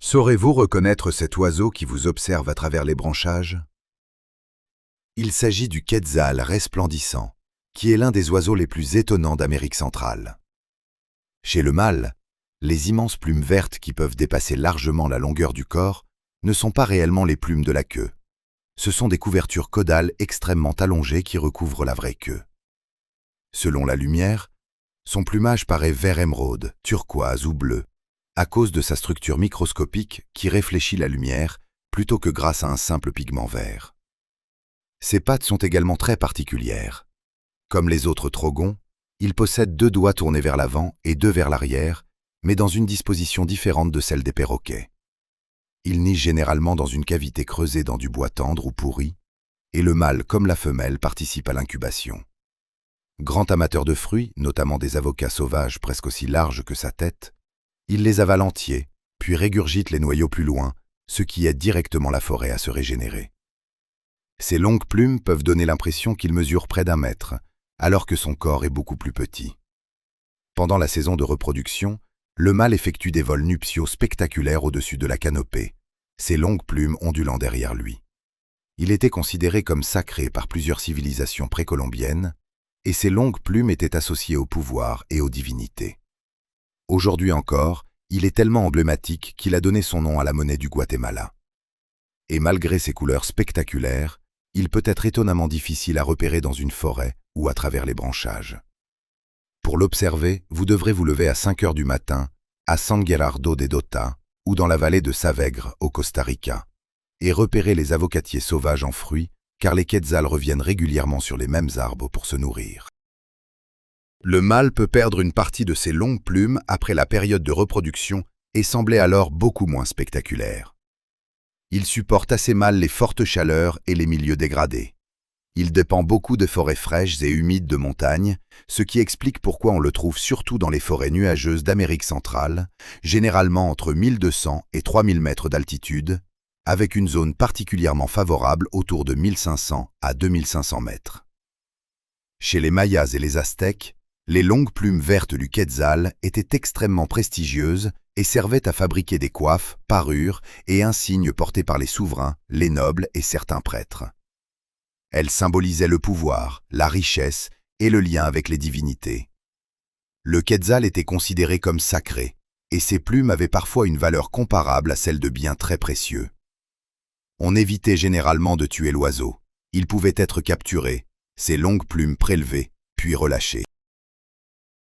Saurez-vous reconnaître cet oiseau qui vous observe à travers les branchages? Il s'agit du quetzal resplendissant, qui est l'un des oiseaux les plus étonnants d'Amérique centrale. Chez le mâle, les immenses plumes vertes qui peuvent dépasser largement la longueur du corps ne sont pas réellement les plumes de la queue. Ce sont des couvertures caudales extrêmement allongées qui recouvrent la vraie queue. Selon la lumière, son plumage paraît vert émeraude, turquoise ou bleu, à cause de sa structure microscopique qui réfléchit la lumière plutôt que grâce à un simple pigment vert. Ses pattes sont également très particulières. Comme les autres trogons, il possède 2 doigts tournés vers l'avant et 2 vers l'arrière, mais dans une disposition différente de celle des perroquets. Il niche généralement dans une cavité creusée dans du bois tendre ou pourri, et le mâle comme la femelle participe à l'incubation. Grand amateur de fruits, notamment des avocats sauvages presque aussi larges que sa tête, il les avale entiers, puis régurgite les noyaux plus loin, ce qui aide directement la forêt à se régénérer. Ses longues plumes peuvent donner l'impression qu'il mesure près d'1 mètre, alors que son corps est beaucoup plus petit. Pendant la saison de reproduction, le mâle effectue des vols nuptiaux spectaculaires au-dessus de la canopée, ses longues plumes ondulant derrière lui. Il était considéré comme sacré par plusieurs civilisations précolombiennes, et ses longues plumes étaient associées au pouvoir et aux divinités. Aujourd'hui encore, il est tellement emblématique qu'il a donné son nom à la monnaie du Guatemala. Et malgré ses couleurs spectaculaires, il peut être étonnamment difficile à repérer dans une forêt ou à travers les branchages. Pour l'observer, vous devrez vous lever à 5 heures du matin, à San Gerardo de Dota, ou dans la vallée de Savegre, au Costa Rica, et repérer les avocatiers sauvages en fruits, car les quetzals reviennent régulièrement sur les mêmes arbres pour se nourrir. Le mâle peut perdre une partie de ses longues plumes après la période de reproduction et sembler alors beaucoup moins spectaculaire. Il supporte assez mal les fortes chaleurs et les milieux dégradés. Il dépend beaucoup de forêts fraîches et humides de montagne, ce qui explique pourquoi on le trouve surtout dans les forêts nuageuses d'Amérique centrale, généralement entre 1200 et 3000 mètres d'altitude, avec une zone particulièrement favorable autour de 1500 à 2500 mètres. Chez les Mayas et les Aztèques, les longues plumes vertes du quetzal étaient extrêmement prestigieuses et servaient à fabriquer des coiffes, parures et insignes portés par les souverains, les nobles et certains prêtres. Elles symbolisaient le pouvoir, la richesse et le lien avec les divinités. Le quetzal était considéré comme sacré, et ses plumes avaient parfois une valeur comparable à celle de biens très précieux. On évitait généralement de tuer l'oiseau. Il pouvait être capturé, ses longues plumes prélevées, puis relâchées.